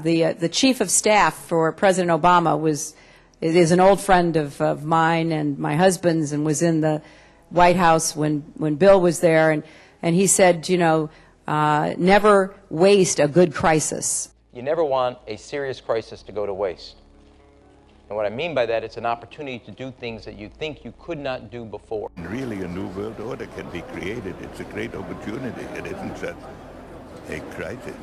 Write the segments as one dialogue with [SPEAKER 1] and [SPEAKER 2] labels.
[SPEAKER 1] the chief of staff for President Obama is an old friend of mine and my husband's, and was in the White House when Bill was there, and he said, you know, never waste a good crisis.
[SPEAKER 2] You never want a serious crisis to go to waste. And what I mean by that, it's an opportunity to do things that you think you could not do before.
[SPEAKER 3] Really, a new world order can be created. It's a great opportunity. It isn't just a crisis.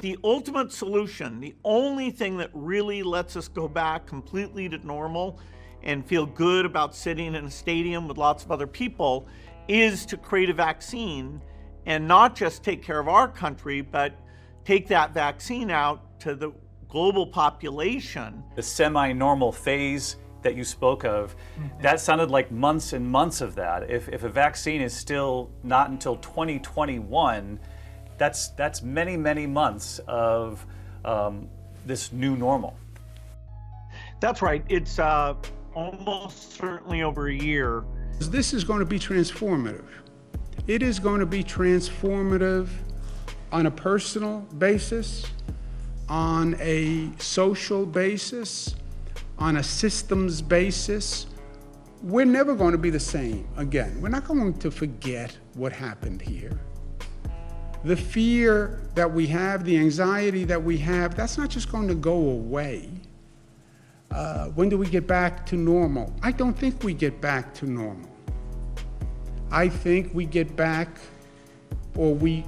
[SPEAKER 4] The ultimate solution, the only thing that really lets us go back completely to normal and feel good about sitting in a stadium with lots of other people, is to create a vaccine and not just take care of our country, but take that vaccine out to the global population.
[SPEAKER 5] The semi-normal phase that you spoke of, that sounded like months and months of that. If a vaccine is still not until 2021, that's many, many months of this new normal.
[SPEAKER 4] That's right. It's almost certainly over a year.
[SPEAKER 6] This is going to be transformative. It is going to be transformative on a personal basis, on a social basis, on a systems basis. We're never going to be the same again. We're not going to forget what happened here. The fear that we have, the anxiety that we have, that's not just going to go away. When do we get back to normal? I don't think we get back to normal. I think we get back, or we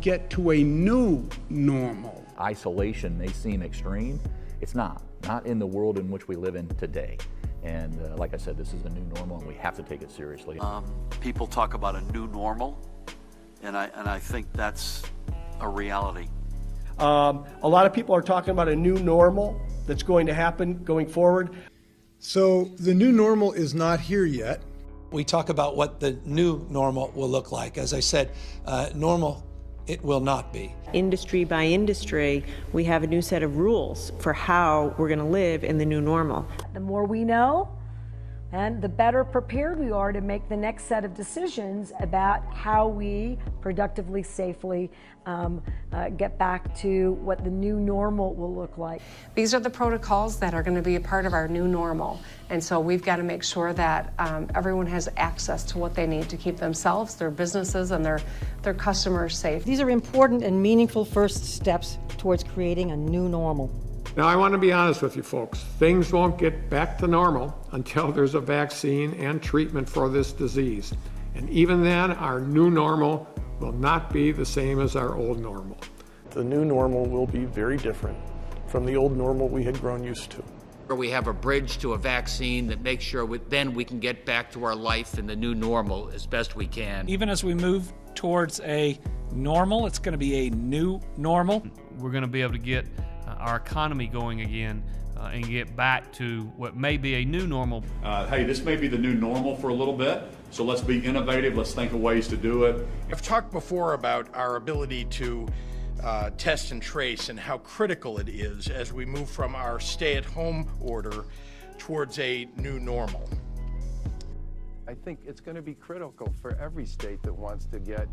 [SPEAKER 6] get to a new normal.
[SPEAKER 7] Isolation may seem extreme. It's not in the world in which we live in today. And like I said, this is the new normal, and we have to take it seriously.
[SPEAKER 8] People talk about a new normal, and I think that's a reality.
[SPEAKER 9] A lot of people are talking about a new normal that's going to happen going forward.
[SPEAKER 10] So the new normal is not here yet.
[SPEAKER 11] We talk about what the new normal will look like. As I said, normal it will not be.
[SPEAKER 12] Industry by industry, we have a new set of rules for how we're going to live in the new normal.
[SPEAKER 13] The more we know, and the better prepared we are to make the next set of decisions about how we productively, safely get back to what the new normal will look like.
[SPEAKER 14] These are the protocols that are going to be a part of our new normal. And so we've got to make sure that everyone has access to what they need to keep themselves, their businesses, and their customers safe.
[SPEAKER 15] These are important and meaningful first steps towards creating a new normal.
[SPEAKER 16] Now, I want to be honest with you folks. Things won't get back to normal until there's a vaccine and treatment for this disease. And even then, our new normal will not be the same as our old normal.
[SPEAKER 17] The new normal will be very different from the old normal we had grown used to.
[SPEAKER 18] We have a bridge to a vaccine that makes sure then we can get back to our life in the new normal as best we can.
[SPEAKER 19] Even as we move towards a normal, it's going to be a new normal.
[SPEAKER 20] We're going to be able to get our economy going again and get back to what may be a new normal.
[SPEAKER 21] Hey, this may be the new normal for a little bit, so let's be innovative, let's think of ways to do it.
[SPEAKER 22] I've talked before about our ability to test and trace and how critical it is as we move from our stay-at-home order towards a new normal.
[SPEAKER 23] I think it's going to be critical for every state that wants to get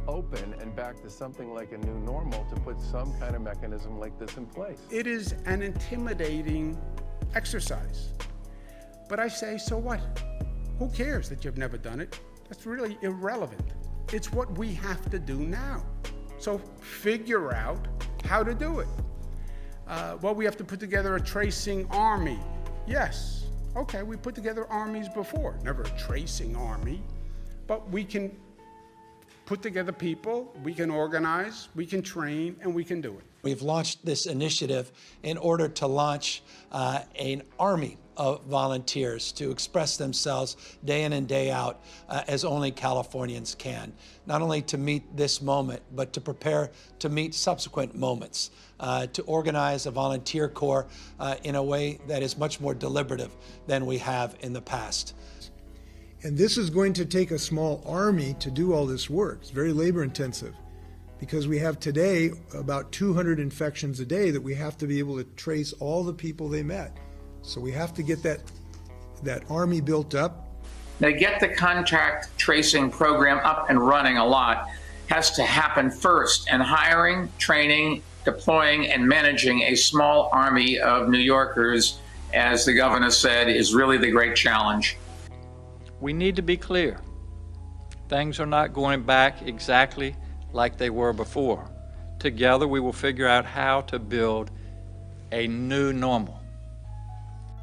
[SPEAKER 23] open and back to something like a new normal to put some kind of mechanism like this in place.
[SPEAKER 6] It is an intimidating exercise. But I say, so what? Who cares that you've never done it? That's really irrelevant. It's what we have to do now. So figure out how to do it. Well, we have to put together a tracing army. Yes, okay, we put together armies before, never a tracing army, but we can put together people, we can organize, we can train, and we can do it.
[SPEAKER 11] We've launched this initiative in order to launch an army of volunteers to express themselves day in and day out as only Californians can, not only to meet this moment, but to prepare to meet subsequent moments, to organize a volunteer corps in a way that is much more deliberative than we have in the past.
[SPEAKER 10] And this is going to take a small army to do all this work. It's very labor intensive because we have today about 200 infections a day that we have to be able to trace all the people they met. So we have to get that army built up.
[SPEAKER 24] Now, to get the contact tracing program up and running a lot has to happen first, and hiring, training, deploying and managing a small army of New Yorkers, as the governor said, is really the great challenge.
[SPEAKER 1] We need to be clear. Things are not going back exactly like they were before. Together, we will figure out how to build a new normal.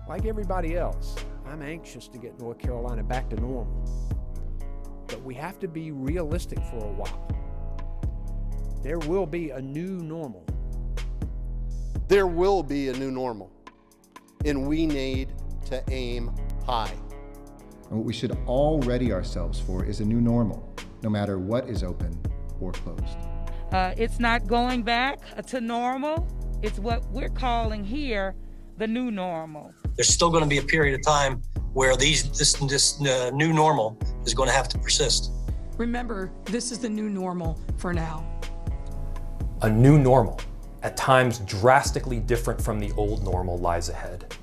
[SPEAKER 2] Like everybody else, I'm anxious to get North Carolina back to normal. But we have to be realistic for a while. There will be a new normal.
[SPEAKER 3] There will be a new normal, and we need to aim high.
[SPEAKER 5] And what we should all ready ourselves for is a new normal, no matter what is open or closed.
[SPEAKER 25] It's not going back to normal. It's what we're calling here the new normal.
[SPEAKER 26] There's still going to be a period of time where this new normal is going to have to persist.
[SPEAKER 27] Remember, this is the new normal for now.
[SPEAKER 28] A new normal, at times drastically different from the old normal, lies ahead.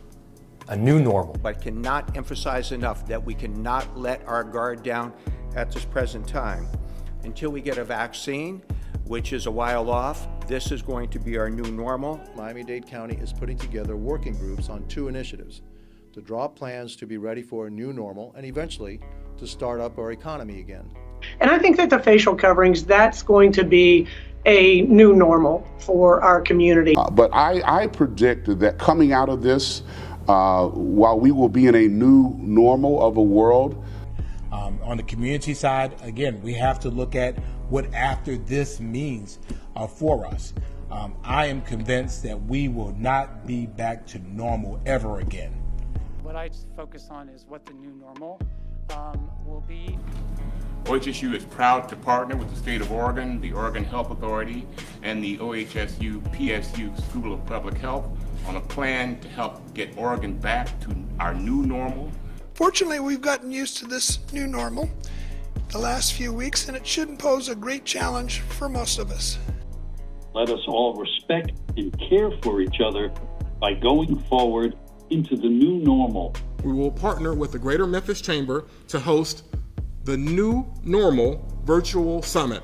[SPEAKER 28] A new normal.
[SPEAKER 29] But cannot emphasize enough that we cannot let our guard down at this present time. Until we get a vaccine, which is a while off, this is going to be our new normal.
[SPEAKER 30] Miami-Dade County is putting together working groups on 2 initiatives to draw plans to be ready for a new normal and eventually to start up our economy again.
[SPEAKER 31] And I think that the facial coverings, that's going to be a new normal for our community.
[SPEAKER 32] But I predict that coming out of this, while we will be in a new normal of a world,
[SPEAKER 33] on the community side, again, we have to look at what after this means for us. I am convinced that we will not be back to normal ever again.
[SPEAKER 34] What I focus on is what the new normal will be.
[SPEAKER 35] OHSU is proud to partner with the state of Oregon, the Oregon Health Authority, and the OHSU PSU School of Public Health on a plan to help get Oregon back to our new normal.
[SPEAKER 36] Fortunately, we've gotten used to this new normal the last few weeks, and it shouldn't pose a great challenge for most of us.
[SPEAKER 37] Let us all respect and care for each other by going forward into the new normal.
[SPEAKER 16] We will partner with the Greater Memphis Chamber to host the New Normal Virtual Summit.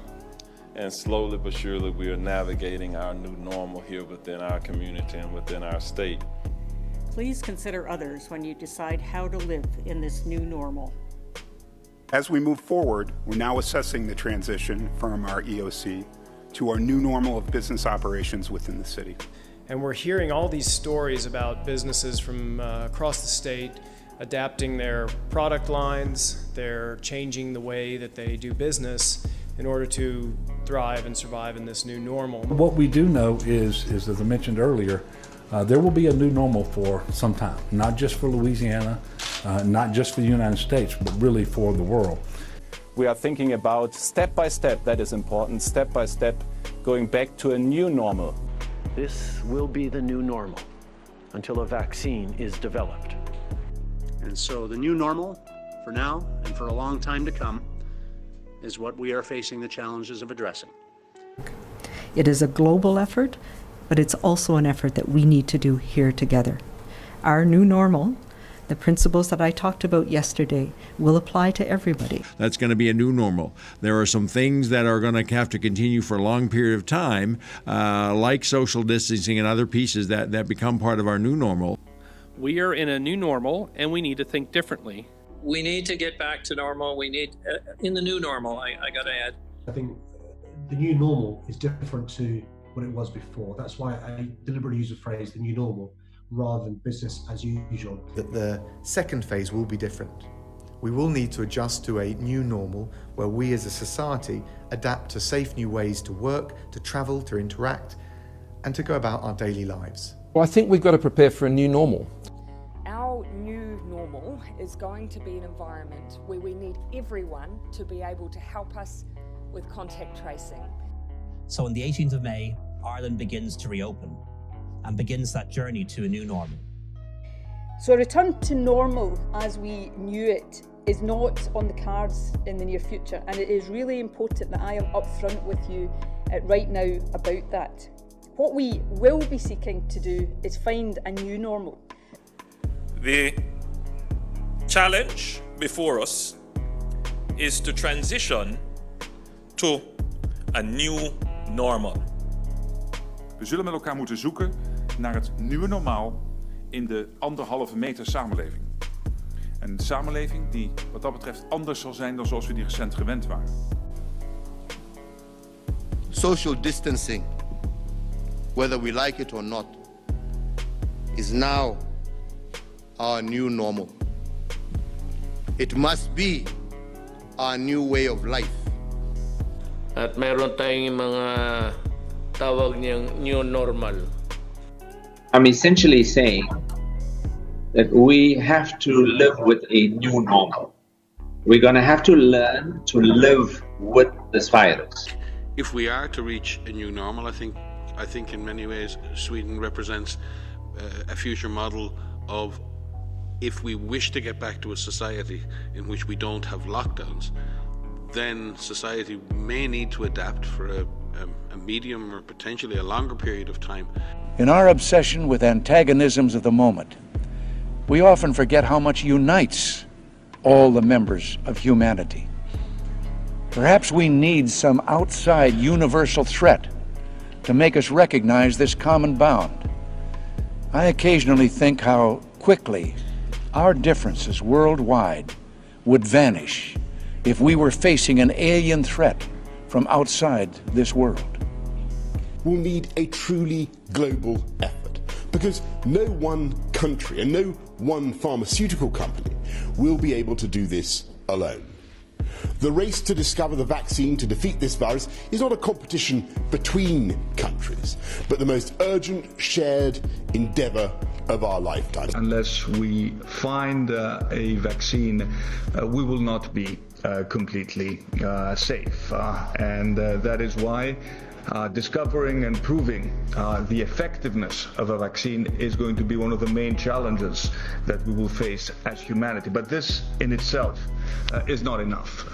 [SPEAKER 38] And slowly but surely we are navigating our new normal here within our community and within our state.
[SPEAKER 39] Please consider others when you decide how to live in this new normal.
[SPEAKER 40] As we move forward, we're now assessing the transition from our EOC to our new normal of business operations within the city.
[SPEAKER 41] And we're hearing all these stories about businesses from across the state adapting their product lines, they're changing the way that they do business in order to thrive and survive in this new normal.
[SPEAKER 42] What we do know is as I mentioned earlier, there will be a new normal for some time, not just for Louisiana, not just for the United States, but really for the world.
[SPEAKER 43] We are thinking about step by step, that is important, step by step, going back to a new normal.
[SPEAKER 44] This will be the new normal until a vaccine is developed.
[SPEAKER 45] And so the new normal, for now and for a long time to come, is what we are facing the challenges of addressing.
[SPEAKER 46] It is a global effort, but it's also an effort that we need to do here together. Our new normal, the principles that I talked about yesterday, will apply to everybody.
[SPEAKER 47] That's going to be a new normal. There are some things that are going to have to continue for a long period of time, like social distancing and other pieces that become part of our new normal.
[SPEAKER 46] We are in a new normal, and we need to think differently.
[SPEAKER 47] We need to get back to normal. We need, in the new normal, I got to add.
[SPEAKER 48] I think the new normal is different to what it was before. That's why I deliberately use the phrase the new normal rather than business as usual.
[SPEAKER 49] The second phase will be different. We will need to adjust to a new normal where we as a society adapt to safe new ways to work, to travel, to interact, and to go about our daily lives.
[SPEAKER 43] Well, I think we've got to prepare for a new normal.
[SPEAKER 50] Our new normal is going to be an environment where we need everyone to be able to help us with contact tracing.
[SPEAKER 51] So on the 18th of May, Ireland begins to reopen and begins that journey to a new normal.
[SPEAKER 52] So a return to normal as we knew it is not on the cards in the near future, and it is really important that I am upfront with you right now about that. What we will be seeking to do is find a new normal.
[SPEAKER 53] The challenge before us is to transition to a new normal.
[SPEAKER 1] We zullen met elkaar moeten zoeken naar het nieuwe normaal in de 1,5 meter samenleving. Een samenleving die wat dat betreft anders zal zijn dan zoals we die recent gewend waren.
[SPEAKER 2] Social distancing, whether we like it or not, is now our new normal. It must be our new way of life.
[SPEAKER 3] At mayroon tayong mga tawag niyang new normal.
[SPEAKER 4] I'm essentially saying that we have to live with a new normal. We're going to have to learn to live with this virus.
[SPEAKER 5] If we are to reach a new normal, I think in many ways Sweden represents a future model of, if we wish to get back to a society in which we don't have lockdowns, then society may need to adapt for a medium or potentially a longer period of time.
[SPEAKER 6] In our obsession with antagonisms of the moment, we often forget how much unites all the members of humanity. Perhaps we need some outside universal threat to make us recognize this common bound. I occasionally think how quickly our differences worldwide would vanish if we were facing an alien threat from outside this world.
[SPEAKER 7] We'll need a truly global effort, because no one country and no one pharmaceutical company will be able to do this alone. The race to discover the vaccine to defeat this virus is not a competition between countries, but the most urgent shared endeavour of our lifetime.
[SPEAKER 8] Unless we find a vaccine, we will not be completely safe. And that is why discovering and proving the effectiveness of a vaccine is going to be one of the main challenges that we will face as humanity. But this in itself is not enough.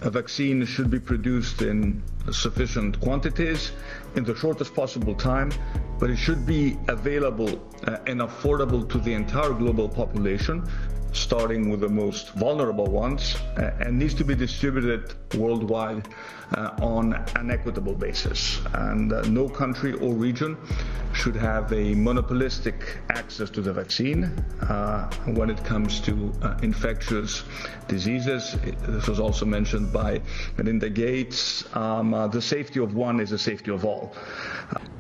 [SPEAKER 8] A vaccine should be produced in sufficient quantities in the shortest possible time, but it should be available and affordable to the entire global population, starting with the most vulnerable ones, and needs to be distributed worldwide on an equitable basis. And no country or region should have a monopolistic access to the vaccine when it comes to infectious diseases. This was also mentioned by Melinda Gates. The safety of one is the safety of all.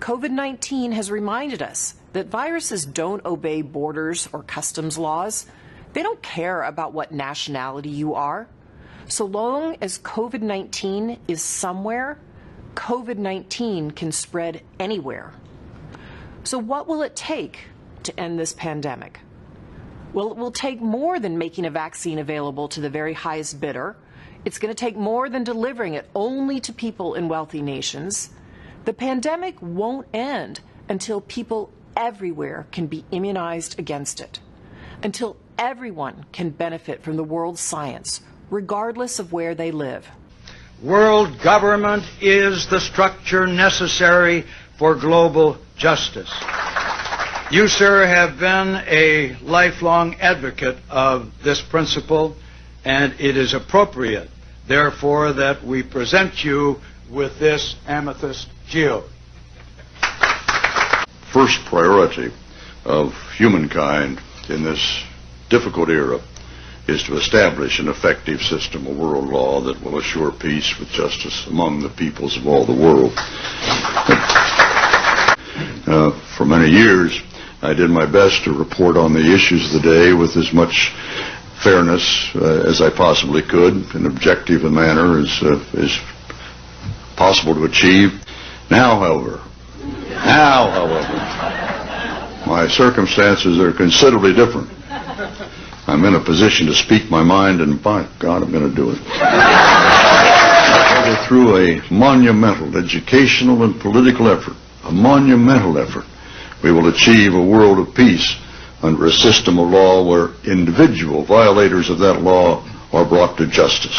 [SPEAKER 9] COVID-19 has reminded us that viruses don't obey borders or customs laws. They don't care about what nationality you are. So long as COVID-19 is somewhere, COVID-19 can spread anywhere. So what will it take to end this pandemic? Well, it will take more than making a vaccine available to the very highest bidder. It's going to take more than delivering it only to people in wealthy nations. The pandemic won't end until people everywhere can be immunized against it, until everyone can benefit from the world's science, regardless of where they live.
[SPEAKER 10] World government is the structure necessary for global justice. You, sir, have been a lifelong advocate of this principle, and it is appropriate, therefore, that we present you with this amethyst geode.
[SPEAKER 11] First priority of humankind in this difficult era is to establish an effective system of world law that will assure peace with justice among the peoples of all the world. For many years, I did my best to report on the issues of the day with as much fairness as I possibly could, in objective a manner as possible to achieve. Now, however, my circumstances are considerably different. I'm in a position to speak my mind, and by God, I'm going to do it. Through a monumental educational and political effort, a monumental effort, we will achieve a world of peace under a system of law where individual violators of that law are brought to justice.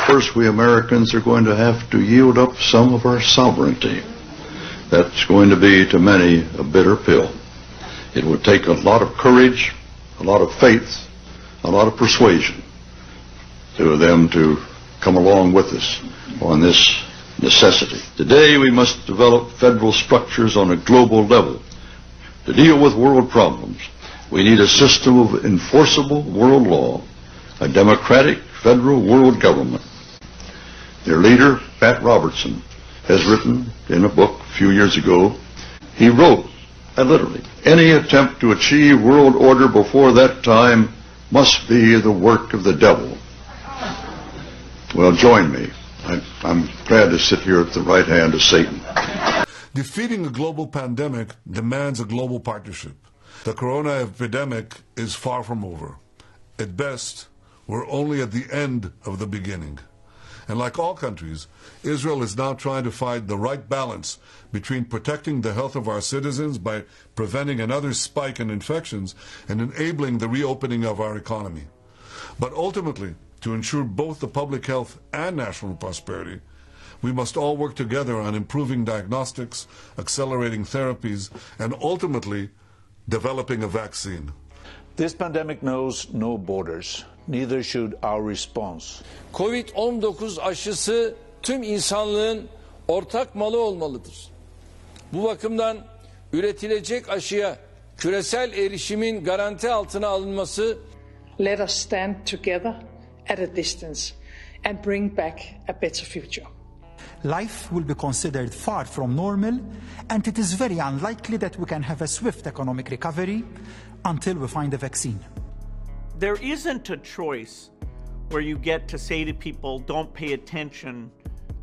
[SPEAKER 11] First, we Americans are going to have to yield up some of our sovereignty. That's going to be, to many, a bitter pill. It would take a lot of courage, a lot of faith, a lot of persuasion to them to come along with us on this necessity. Today we must develop federal structures on a global level. To deal with world problems, we need a system of enforceable world law, a democratic federal world government. Their leader, Pat Robertson, has written in a book a few years ago, he wrote, literally, any attempt to achieve world order before that time must be the work of the devil. Well, join me. I'm glad to sit here at the right hand of Satan.
[SPEAKER 12] Defeating a global pandemic demands a global partnership. The corona epidemic is far from over. At best, we're only at the end of the beginning. And like all countries, Israel is now trying to find the right balance between protecting the health of our citizens by preventing another spike in infections and enabling the reopening of our economy. But ultimately, to ensure both the public health and national prosperity, we must all work together on improving diagnostics, accelerating therapies, and ultimately developing a vaccine.
[SPEAKER 13] This pandemic knows no borders. Neither should our response.
[SPEAKER 14] Covid-19 aşısı tüm insanlığın ortak malı olmalıdır. Bu bakımdan üretilecek aşıya küresel erişimin garanti altına alınması.
[SPEAKER 15] Let us stand together at a distance and bring back a better future.
[SPEAKER 16] Life will be considered far from normal, and it is very unlikely that we can have a swift economic recovery until we find a vaccine.
[SPEAKER 17] There isn't a choice where you get to say to people, don't pay attention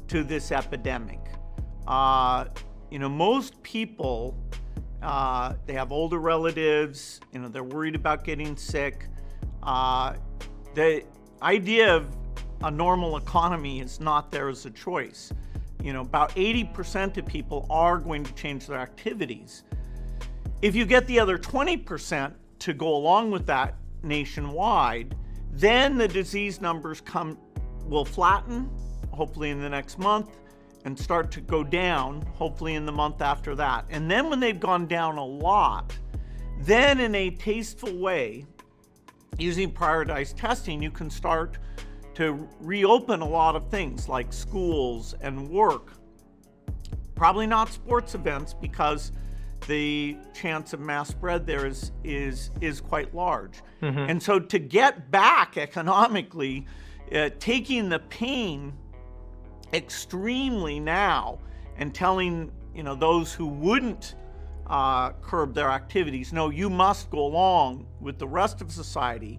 [SPEAKER 17] to this epidemic. Most people, they have older relatives, they're worried about getting sick. The idea of a normal economy is not there as a choice. About 80% of people are going to change their activities. If you get the other 20% to go along with that nationwide, then the disease numbers will flatten, hopefully in the next month, and start to go down, hopefully in the month after that. And then when they've gone down a lot, then in a tasteful way, using prioritized testing, you can start to reopen a lot of things like schools and work. Probably not sports events because the chance of mass spread there is quite large. Mm-hmm. And so to get back economically, taking the pain extremely now and telling those who wouldn't curb their activities, no, you must go along with the rest of society.